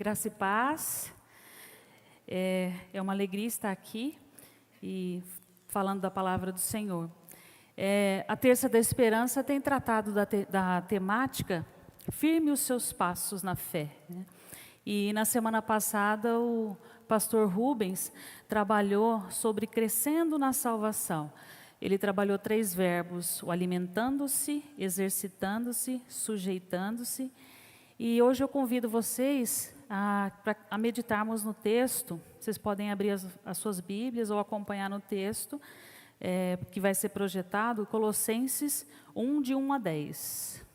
Graça e paz. É uma alegria estar aqui e falando da palavra do Senhor. A Terça da Esperança tem tratado da temática firme os seus passos na fé, né? E na semana passada o pastor Rubens trabalhou sobre crescendo na salvação. Ele trabalhou 3 verbos: o alimentando-se, exercitando-se, sujeitando-se. E hoje eu convido vocês a meditarmos no texto. Vocês podem abrir as suas Bíblias ou acompanhar no texto, que vai ser projetado, Colossenses 1, de 1 a 10.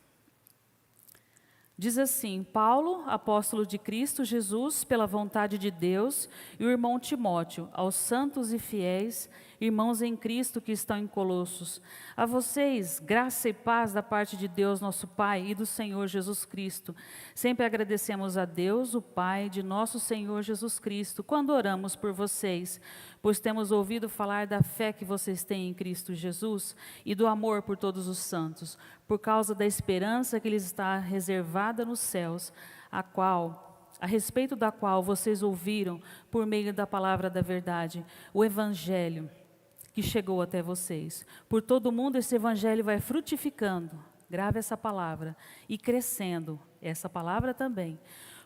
Diz assim: Paulo, apóstolo de Cristo Jesus, pela vontade de Deus, e o irmão Timóteo, aos santos e fiéis, irmãos em Cristo que estão em Colossos. A vocês, graça e paz da parte de Deus, nosso Pai, e do Senhor Jesus Cristo. Sempre agradecemos a Deus, o Pai de nosso Senhor Jesus Cristo, quando oramos por vocês, pois temos ouvido falar da fé que vocês têm em Cristo Jesus e do amor por todos os santos, por causa da esperança que lhes está reservada nos céus, a respeito da qual vocês ouviram por meio da palavra da verdade, o Evangelho que chegou até vocês. Por todo mundo esse Evangelho vai frutificando, grave essa palavra, e crescendo, essa palavra também,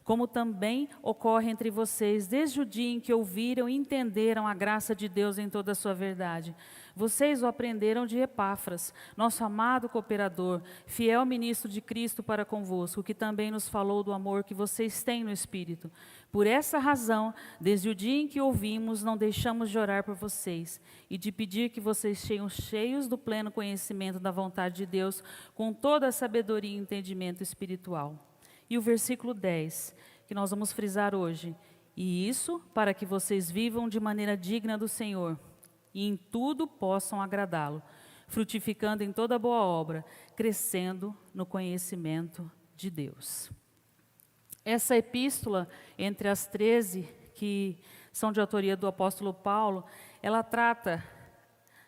como também ocorre entre vocês desde o dia em que ouviram e entenderam a graça de Deus em toda a sua verdade. Vocês o aprenderam de Epáfras, nosso amado cooperador, fiel ministro de Cristo para convosco, que também nos falou do amor que vocês têm no Espírito. Por essa razão, desde o dia em que ouvimos, não deixamos de orar por vocês e de pedir que vocês sejam cheios do pleno conhecimento da vontade de Deus, com toda a sabedoria e entendimento espiritual. E o versículo 10, que nós vamos frisar hoje: e isso para que vocês vivam de maneira digna do Senhor, e em tudo possam agradá-lo, frutificando em toda boa obra, crescendo no conhecimento de Deus. Essa epístola, entre as 13 que são de autoria do apóstolo Paulo, ela trata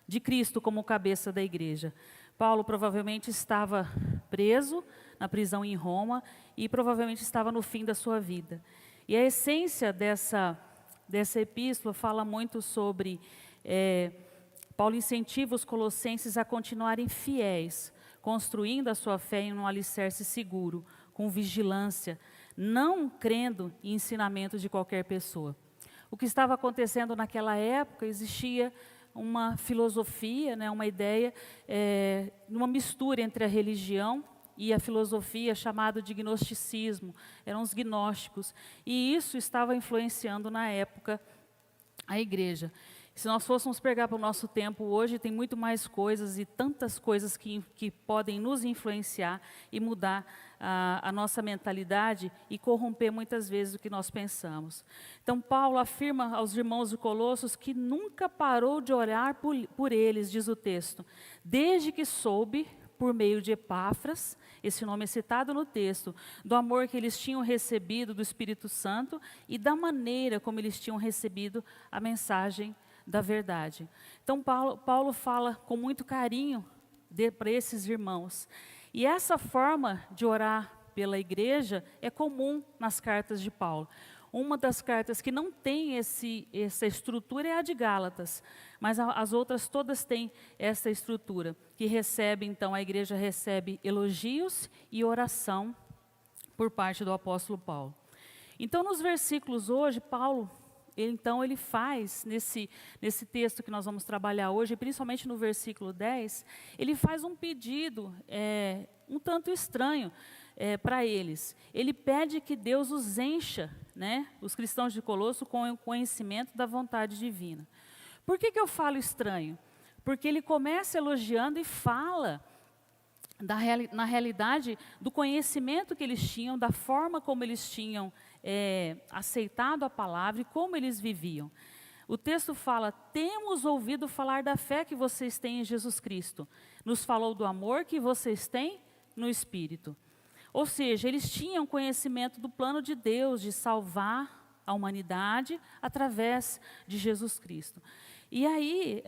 de Cristo como cabeça da igreja. Paulo provavelmente estava preso na prisão em Roma e provavelmente estava no fim da sua vida. E a essência dessa epístola fala muito sobre... Paulo incentiva os colossenses a continuarem fiéis, construindo a sua fé em um alicerce seguro, com vigilância, não crendo em ensinamentos de qualquer pessoa. O que estava acontecendo naquela época, existia uma filosofia, né, uma ideia, uma mistura entre a religião e a filosofia, chamada de gnosticismo. Eram os gnósticos, e isso estava influenciando na época a igreja. Se nós fôssemos pegar para o nosso tempo hoje, tem muito mais coisas e tantas coisas que podem nos influenciar e mudar a nossa mentalidade e corromper muitas vezes o que nós pensamos. Então Paulo afirma aos irmãos de Colossos que nunca parou de orar por eles, diz o texto, desde que soube, por meio de Epáfras, esse nome é citado no texto, do amor que eles tinham recebido do Espírito Santo e da maneira como eles tinham recebido a mensagem da verdade. Então Paulo fala com muito carinho para esses irmãos. E essa forma de orar pela igreja é comum nas cartas de Paulo. Uma das cartas que não tem essa estrutura é a de Gálatas, mas as outras todas têm essa estrutura, que recebe, então, a igreja recebe elogios e oração por parte do apóstolo Paulo. Então, nos versículos hoje, Paulo, ele faz, nesse texto que nós vamos trabalhar hoje, principalmente no versículo 10, ele faz um pedido um tanto estranho para eles. Ele pede que Deus os encha, né, os cristãos de Colosso, com o conhecimento da vontade divina. Por que eu falo estranho? Porque ele começa elogiando e fala na realidade do conhecimento que eles tinham, da forma como eles tinham aceitado a palavra e como eles viviam. O texto fala: temos ouvido falar da fé que vocês têm em Jesus Cristo. Nos falou do amor que vocês têm no Espírito. Ou seja, eles tinham conhecimento do plano de Deus de salvar a humanidade através de Jesus Cristo. E aí,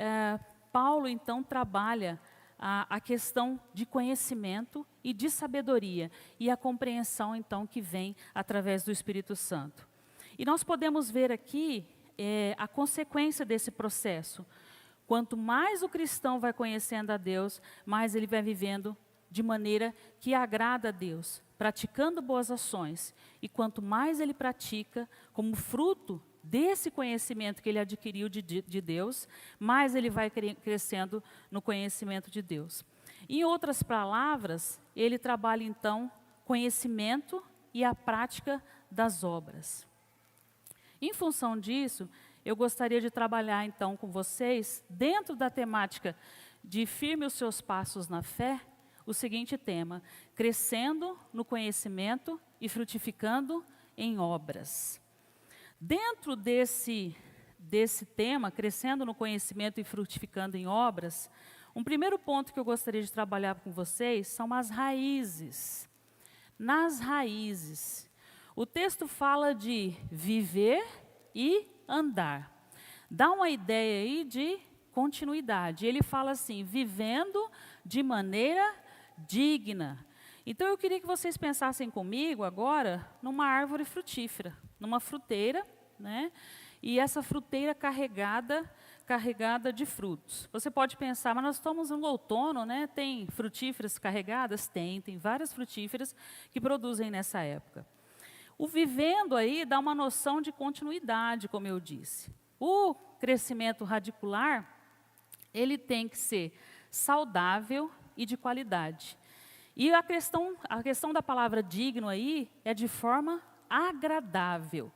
Paulo então trabalha a questão de conhecimento e de sabedoria, e a compreensão, então, que vem através do Espírito Santo. E nós podemos ver aqui a consequência desse processo. Quanto mais o cristão vai conhecendo a Deus, mais ele vai vivendo de maneira que agrada a Deus, praticando boas ações. E quanto mais ele pratica, como fruto desse conhecimento que ele adquiriu de Deus, mais ele vai crescendo no conhecimento de Deus. Em outras palavras, ele trabalha então conhecimento e a prática das obras. Em função disso, eu gostaria de trabalhar então com vocês, dentro da temática de firme os seus passos na fé, o seguinte tema: crescendo no conhecimento e frutificando em obras. Dentro desse tema, crescendo no conhecimento e frutificando em obras, um primeiro ponto que eu gostaria de trabalhar com vocês são as raízes. Nas raízes. O texto fala de viver e andar. Dá uma ideia aí de continuidade. Ele fala assim, vivendo de maneira digna. Então eu queria que vocês pensassem comigo agora numa árvore frutífera, numa fruteira, né? E essa fruteira carregada de frutos. Você pode pensar, mas nós estamos no outono, né? Tem frutíferas carregadas? Tem várias frutíferas que produzem nessa época. O vivendo aí dá uma noção de continuidade, como eu disse. O crescimento radicular, ele tem que ser saudável e de qualidade. E a questão da palavra digno aí é de forma agradável.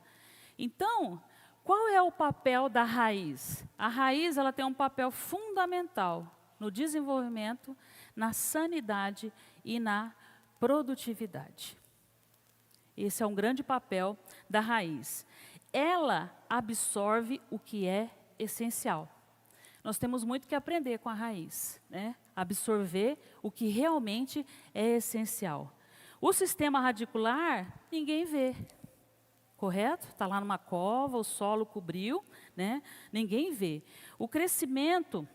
Então, qual é o papel da raiz? A raiz ela tem um papel fundamental no desenvolvimento, na sanidade e na produtividade. Esse é um grande papel da raiz. Ela absorve o que é essencial. Nós temos muito que aprender com a raiz, né? Absorver o que realmente é essencial. O sistema radicular, ninguém vê, correto? Está lá numa cova, o solo cobriu, né? Ninguém vê. O crescimento,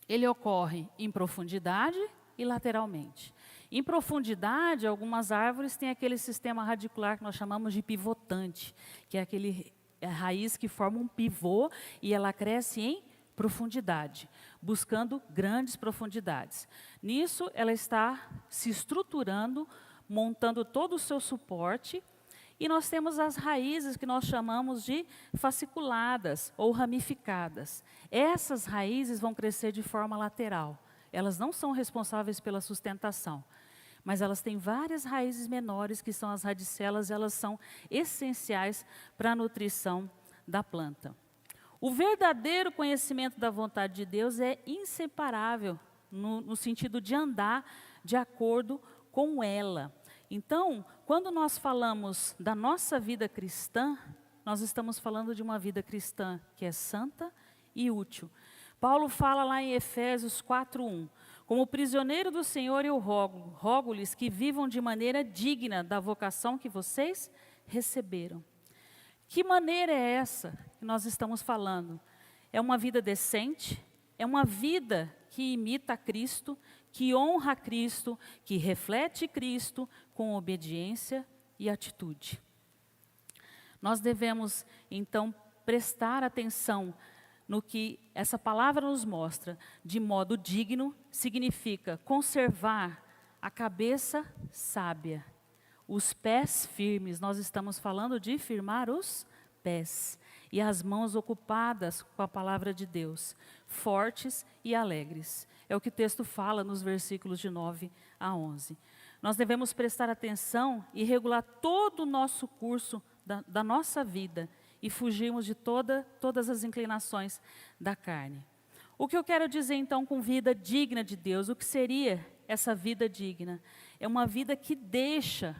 ele ocorre em profundidade e lateralmente. Em profundidade, algumas árvores têm aquele sistema radicular que nós chamamos de pivotante, que é aquele raiz que forma um pivô e ela cresce em profundidade, buscando grandes profundidades. Nisso, ela está se estruturando, montando todo o seu suporte, e nós temos as raízes que nós chamamos de fasciculadas ou ramificadas. Essas raízes vão crescer de forma lateral. Elas não são responsáveis pela sustentação, mas elas têm várias raízes menores, que são as radicelas, elas são essenciais para a nutrição da planta. O verdadeiro conhecimento da vontade de Deus é inseparável, no sentido de andar de acordo com ela. Então, quando nós falamos da nossa vida cristã, nós estamos falando de uma vida cristã que é santa e útil. Paulo fala lá em Efésios 4:1, como prisioneiro do Senhor eu rogo-lhes que vivam de maneira digna da vocação que vocês receberam. Que maneira é essa que nós estamos falando? É uma vida decente, é uma vida que imita Cristo, que honra Cristo, que reflete Cristo com obediência e atitude. Nós devemos, então, prestar atenção no que essa palavra nos mostra. De modo digno, significa conservar a cabeça sábia, os pés firmes. Nós estamos falando de firmar os pés e as mãos ocupadas com a palavra de Deus, fortes e alegres. É o que o texto fala nos versículos de 9 a 11. Nós devemos prestar atenção e regular todo o nosso curso da nossa vida e fugirmos de todas as inclinações da carne. O que eu quero dizer então com vida digna de Deus? O que seria essa vida digna? É uma vida que deixa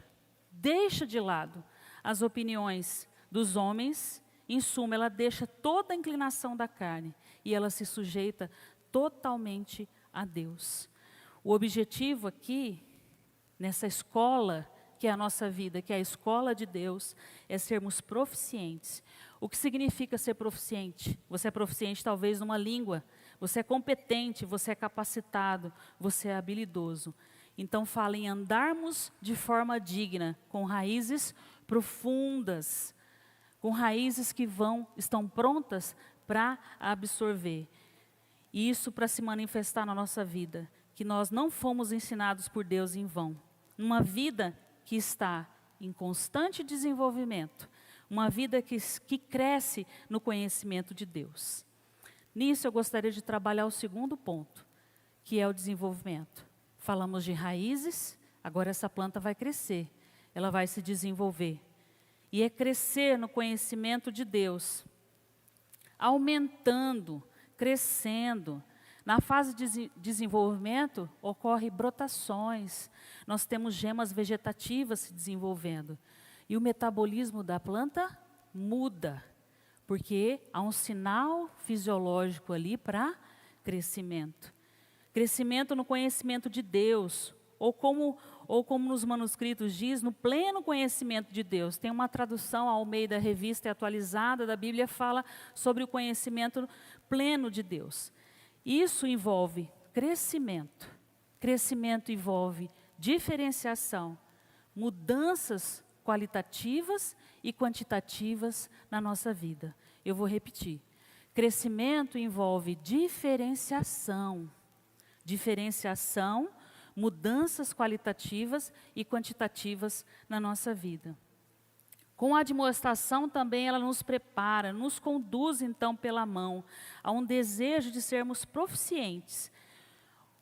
de lado as opiniões dos homens. Em suma, ela deixa toda a inclinação da carne e ela se sujeita totalmente a Deus. O objetivo aqui, nessa escola que é a nossa vida, que é a escola de Deus, é sermos proficientes. O que significa ser proficiente? Você é proficiente talvez numa língua, você é competente, você é capacitado, você é habilidoso. Então fala em andarmos de forma digna, com raízes profundas, com raízes que estão prontas para absorver. E isso para se manifestar na nossa vida, que nós não fomos ensinados por Deus em vão. Uma vida que está em constante desenvolvimento, uma vida que cresce no conhecimento de Deus. Nisso eu gostaria de trabalhar o segundo ponto, que é o desenvolvimento. Falamos de raízes, agora essa planta vai crescer, ela vai se desenvolver. E é crescer no conhecimento de Deus, aumentando, crescendo. Na fase de desenvolvimento, ocorrem brotações, nós temos gemas vegetativas se desenvolvendo. E o metabolismo da planta muda, porque há um sinal fisiológico ali para crescimento. Crescimento no conhecimento de Deus, ou como nos manuscritos diz, no pleno conhecimento de Deus. Tem uma tradução, a Almeida Revista Atualizada da Bíblia, fala sobre o conhecimento pleno de Deus. Isso envolve crescimento. Crescimento envolve diferenciação, mudanças qualitativas e quantitativas na nossa vida. Eu vou repetir. Crescimento envolve diferenciação. Diferenciação, mudanças qualitativas e quantitativas na nossa vida. Com a admoestação também ela nos prepara, nos conduz então pela mão a um desejo de sermos proficientes.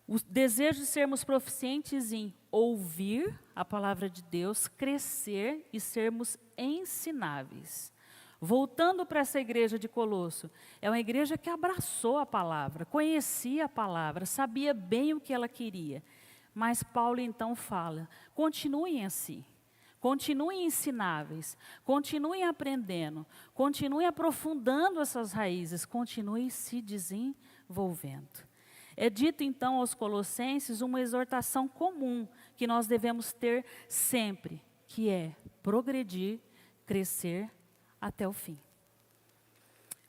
O desejo de sermos proficientes em ouvir a palavra de Deus, crescer e sermos ensináveis. Voltando para essa igreja de Colosso, é uma igreja que abraçou a palavra, conhecia a palavra, sabia bem o que ela queria. Mas Paulo então fala, continuem assim, continuem ensináveis, continuem aprendendo, continuem aprofundando essas raízes, continuem se desenvolvendo. É dito então aos Colossenses uma exortação comum que nós devemos ter sempre, que é progredir, crescer até o fim.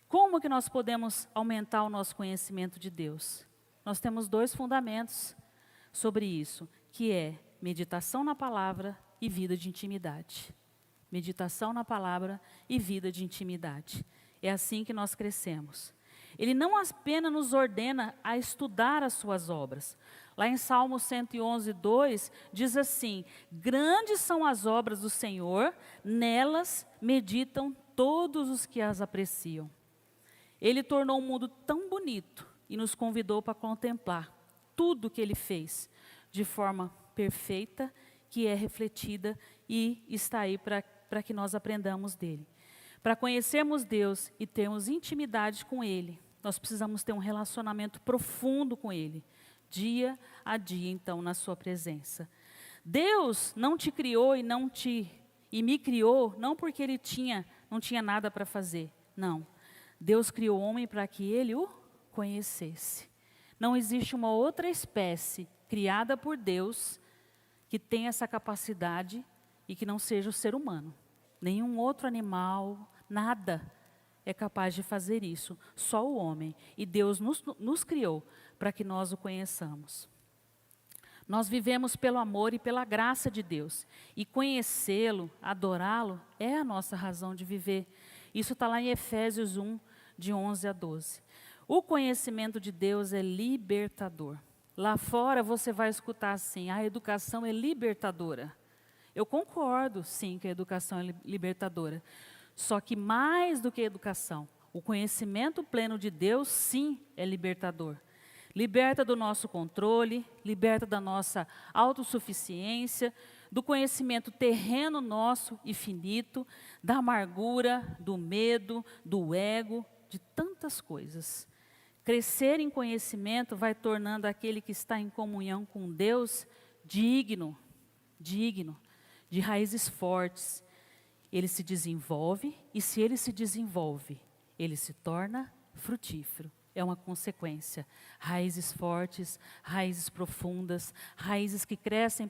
Como que nós podemos aumentar o nosso conhecimento de Deus? Nós temos 2 fundamentos sobre isso, que é meditação na palavra e vida de intimidade. Meditação na palavra e vida de intimidade. É assim que nós crescemos. Ele não apenas nos ordena a estudar as suas obras. Lá em Salmo 111, 2, diz assim, grandes são as obras do Senhor, nelas meditam todos os que as apreciam. Ele tornou o mundo tão bonito e nos convidou para contemplar tudo que Ele fez de forma perfeita, que é refletida e está aí para que nós aprendamos dEle. Para conhecermos Deus e termos intimidade com Ele, nós precisamos ter um relacionamento profundo com Ele, dia a dia, então, na sua presença. Deus não te criou e me criou, não porque Ele não tinha nada para fazer, não. Deus criou o homem para que ele o conhecesse. Não existe uma outra espécie criada por Deus que tenha essa capacidade e que não seja o ser humano. Nenhum outro animal, nada é capaz de fazer isso, só o homem. E Deus nos criou para que nós o conheçamos. Nós vivemos pelo amor e pela graça de Deus. E conhecê-lo, adorá-lo, é a nossa razão de viver. Isso está lá em Efésios 1, de 11 a 12. O conhecimento de Deus é libertador. Lá fora você vai escutar assim, a educação é libertadora. Eu concordo, sim, que a educação é libertadora. Só que mais do que a educação, o conhecimento pleno de Deus, sim, é libertador. Liberta do nosso controle, liberta da nossa autossuficiência, do conhecimento terreno nosso e finito, da amargura, do medo, do ego, de tantas coisas. Crescer em conhecimento vai tornando aquele que está em comunhão com Deus digno de raízes fortes. Ele se desenvolve e se ele se desenvolve, ele se torna frutífero. É uma consequência. Raízes fortes, raízes profundas, raízes que crescem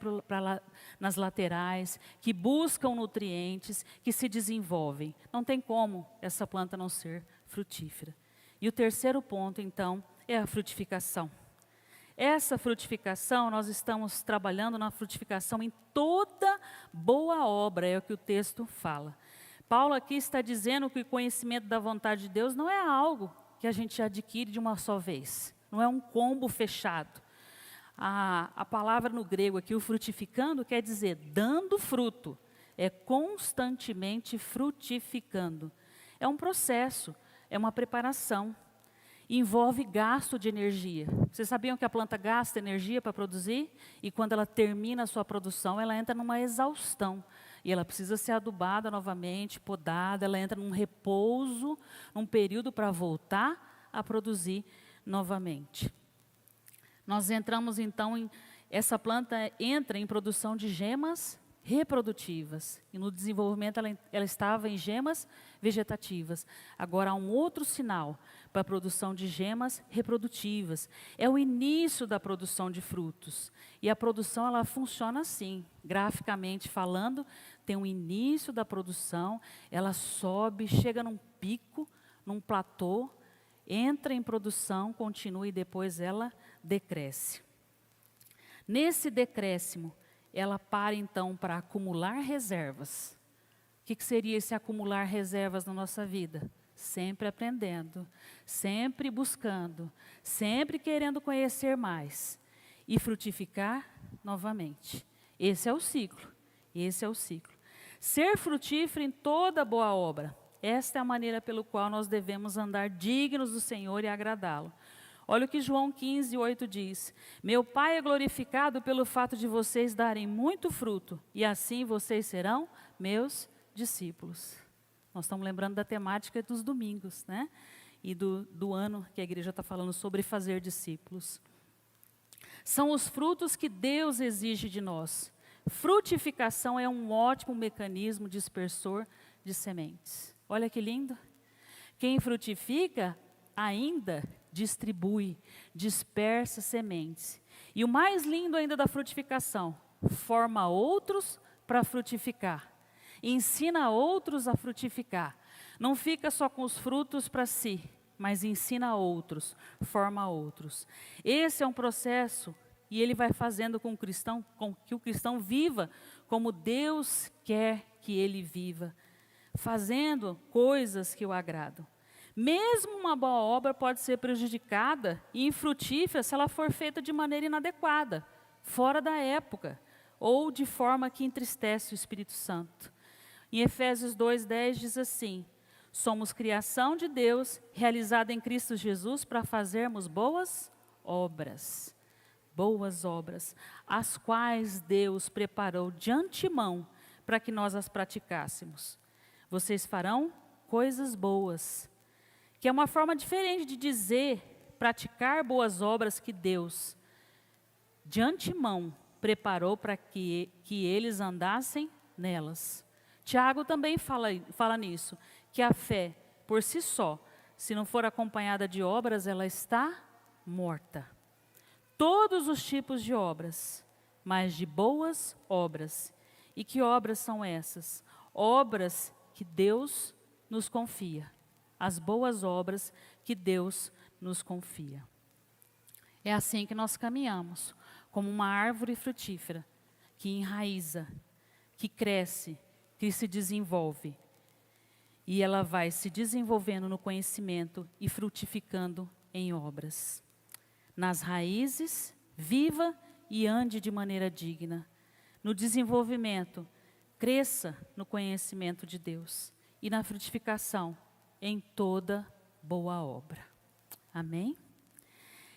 nas laterais, que buscam nutrientes, que se desenvolvem. Não tem como essa planta não ser frutífera. E o terceiro ponto, então, é a frutificação. Essa frutificação, nós estamos trabalhando na frutificação em toda boa obra, é o que o texto fala. Paulo aqui está dizendo que o conhecimento da vontade de Deus não é algo que a gente adquire de uma só vez. Não é um combo fechado. A palavra no grego aqui, o frutificando, quer dizer dando fruto. É constantemente frutificando. É um processo, é uma preparação. Envolve gasto de energia. Vocês sabiam que a planta gasta energia para produzir? E quando ela termina a sua produção, ela entra numa exaustão. E ela precisa ser adubada novamente, podada, ela entra num repouso, num período para voltar a produzir novamente. Nós entramos então essa planta entra em produção de gemas reprodutivas. E no desenvolvimento ela estava em gemas vegetativas. Agora há um outro sinal para a produção de gemas reprodutivas. É o início da produção de frutos. E a produção ela funciona assim, graficamente falando, tem um início da produção, ela sobe, chega num pico, num platô, entra em produção, continua e depois ela decresce. Nesse decréscimo, ela para então para acumular reservas. O que seria esse acumular reservas na nossa vida? Sempre aprendendo, sempre buscando, sempre querendo conhecer mais e frutificar novamente. Esse é o ciclo, esse é o ciclo. Ser frutífero em toda boa obra. Esta é a maneira pelo qual nós devemos andar dignos do Senhor e agradá-lo. Olha o que João 15:8 diz. Meu Pai é glorificado pelo fato de vocês darem muito fruto, e assim vocês serão meus discípulos. Nós estamos lembrando da temática dos domingos, né? E do ano que a igreja está falando sobre fazer discípulos. São os frutos que Deus exige de nós. Frutificação é um ótimo mecanismo dispersor de sementes. Olha que lindo. Quem frutifica ainda distribui, dispersa sementes. E o mais lindo ainda da frutificação, forma outros para frutificar. Ensina outros a frutificar. Não fica só com os frutos para si, mas ensina outros, forma outros. Esse é um processo e ele vai fazendo com que o cristão viva como Deus quer que ele viva, fazendo coisas que o agradam. Mesmo uma boa obra pode ser prejudicada e infrutífera se ela for feita de maneira inadequada, fora da época, ou de forma que entristece o Espírito Santo. Em Efésios 2:10 diz assim, somos criação de Deus, realizada em Cristo Jesus para fazermos boas obras, as quais Deus preparou de antemão para que nós as praticássemos. Vocês farão coisas boas, que é uma forma diferente de dizer praticar boas obras que Deus, de antemão, preparou para que eles andassem nelas. Tiago também fala nisso, que a fé, por si só, se não for acompanhada de obras, ela está morta. Todos os tipos de obras, mas de boas obras. E que obras são essas? Obras que Deus nos confia. As boas obras que Deus nos confia. É assim que nós caminhamos, como uma árvore frutífera, que enraiza, que cresce, que se desenvolve. E ela vai se desenvolvendo no conhecimento e frutificando em obras. Nas raízes, viva e ande de maneira digna. No desenvolvimento, cresça no conhecimento de Deus. E na frutificação, em toda boa obra. Amém?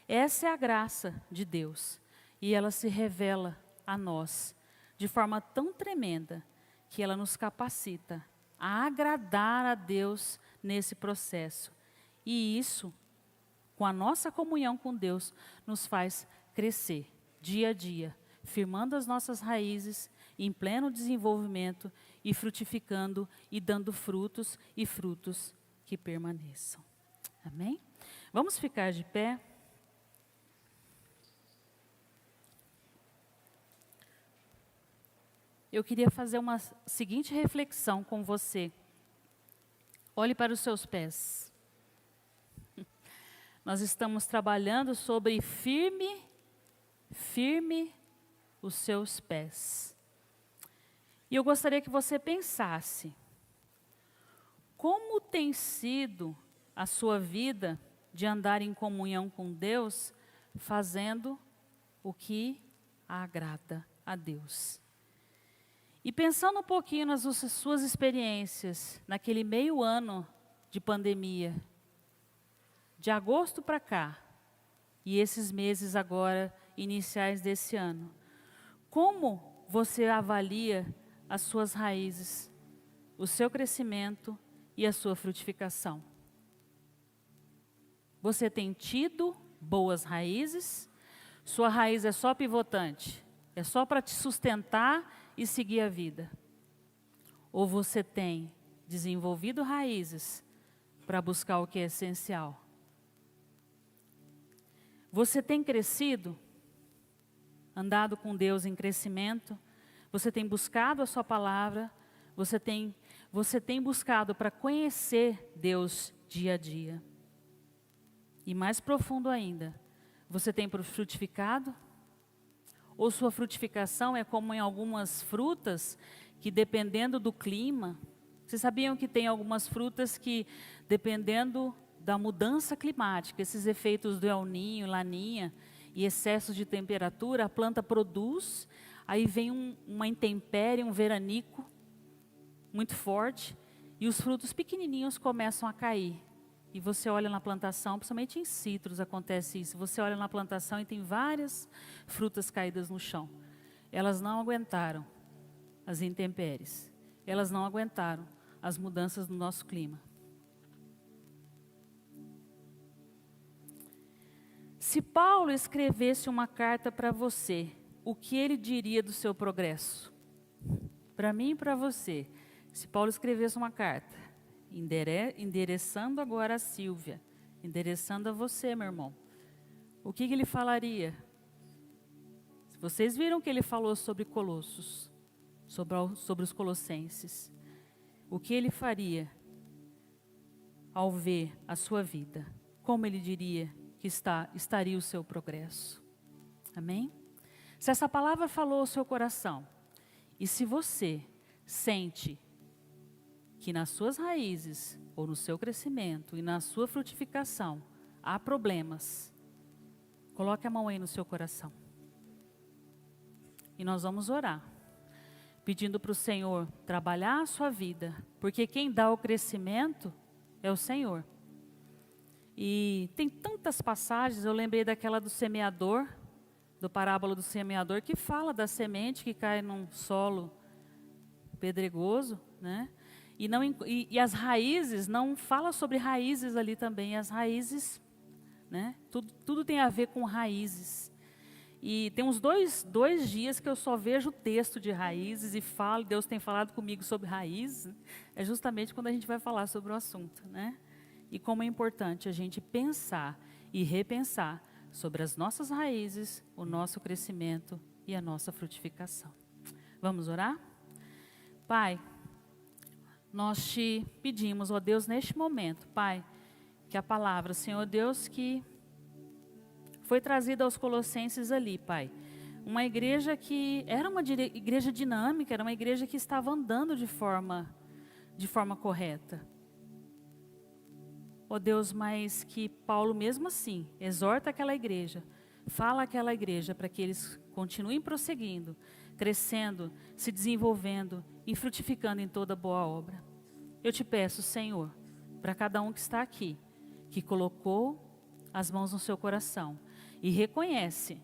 Essa é a graça de Deus. E ela se revela a nós de forma tão tremenda que ela nos capacita a agradar a Deus nesse processo. E isso, com a nossa comunhão com Deus, nos faz crescer dia a dia, firmando as nossas raízes em pleno desenvolvimento e frutificando e dando frutos e frutos que permaneçam. Amém? Vamos ficar de pé. Eu queria fazer uma seguinte reflexão com você. Olhe para os seus pés. nós estamos trabalhando sobre firme os seus pés. E eu gostaria que você pensasse, como tem sido a sua vida de andar em comunhão com Deus, fazendo o que agrada a Deus. E pensando um pouquinho nas suas experiências, naquele meio ano de pandemia, de agosto para cá, e esses meses agora, iniciais desse ano, como você avalia as suas raízes, o seu crescimento e a sua frutificação? Você tem tido boas raízes? Sua raiz é só pivotante? É só para te sustentar e seguir a vida? Ou você tem desenvolvido raízes para buscar o que é essencial? Você tem crescido? Andado com Deus em crescimento? Você tem buscado a sua palavra? Você tem buscado para conhecer Deus dia a dia? E mais profundo ainda, você tem frutificado? Ou sua frutificação é como em algumas frutas, que dependendo do clima, vocês sabiam que tem algumas frutas que, dependendo da mudança climática, esses efeitos do El Niño, Laninha e excessos de temperatura, a planta produz, aí vem uma intempérie, um veranico muito forte, e os frutos pequenininhos começam a cair. E você olha na plantação, principalmente em citros acontece isso, você olha na plantação e tem várias frutas caídas no chão. Elas não aguentaram as intempéries, elas não aguentaram as mudanças do nosso clima. Se Paulo escrevesse uma carta para você, o que ele diria do seu progresso? Para mim e para você, se Paulo escrevesse uma carta, endereçando agora a Sílvia, endereçando a você, meu irmão, o que ele falaria? Vocês viram que ele falou sobre Colossos, sobre os colossenses. O que ele faria ao ver a sua vida? Como ele diria que estaria o seu progresso? Amém? Se essa palavra falou ao seu coração, e se você sente que nas suas raízes, ou no seu crescimento e na sua frutificação, há problemas, coloque a mão aí no seu coração. E nós vamos orar, pedindo para o Senhor trabalhar a sua vida, porque quem dá o crescimento é o Senhor. E tem tantas passagens, eu lembrei daquela do semeador, do parábola do semeador, que fala da semente que cai num solo pedregoso, né? E as raízes, não fala sobre raízes ali também, as raízes, né? Tudo tem a ver com raízes. E tem uns dois dias que eu só vejo o texto de raízes e falo, Deus tem falado comigo sobre raízes, é justamente quando a gente vai falar sobre o assunto, né? E como é importante a gente pensar e repensar sobre as nossas raízes, o nosso crescimento e a nossa frutificação. Vamos orar? Pai, nós te pedimos, ó Deus, neste momento, Pai, que a palavra, Senhor Deus, que foi trazida aos colossenses ali, Pai, uma igreja que era uma igreja dinâmica, era uma igreja que estava andando de forma correta. Ó Deus, mas que Paulo mesmo assim exorta aquela igreja, fala àquela igreja para que eles continuem prosseguindo, crescendo, se desenvolvendo e frutificando em toda boa obra. Eu te peço, Senhor, para cada um que está aqui, que colocou as mãos no seu coração e reconhece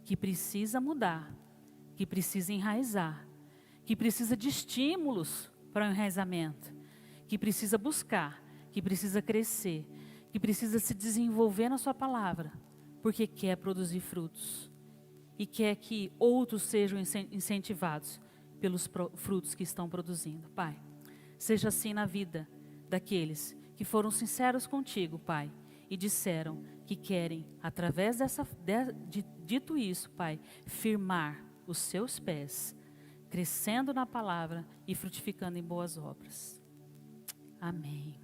que precisa mudar, que precisa enraizar, que precisa de estímulos para o enraizamento, que precisa buscar, que precisa crescer, que precisa se desenvolver na sua palavra, porque quer produzir frutos e quer que outros sejam incentivados pelos frutos que estão produzindo. Pai, seja assim na vida daqueles que foram sinceros contigo, Pai, e disseram que querem, através dito isso, Pai, firmar os seus pés, crescendo na palavra e frutificando em boas obras. Amém.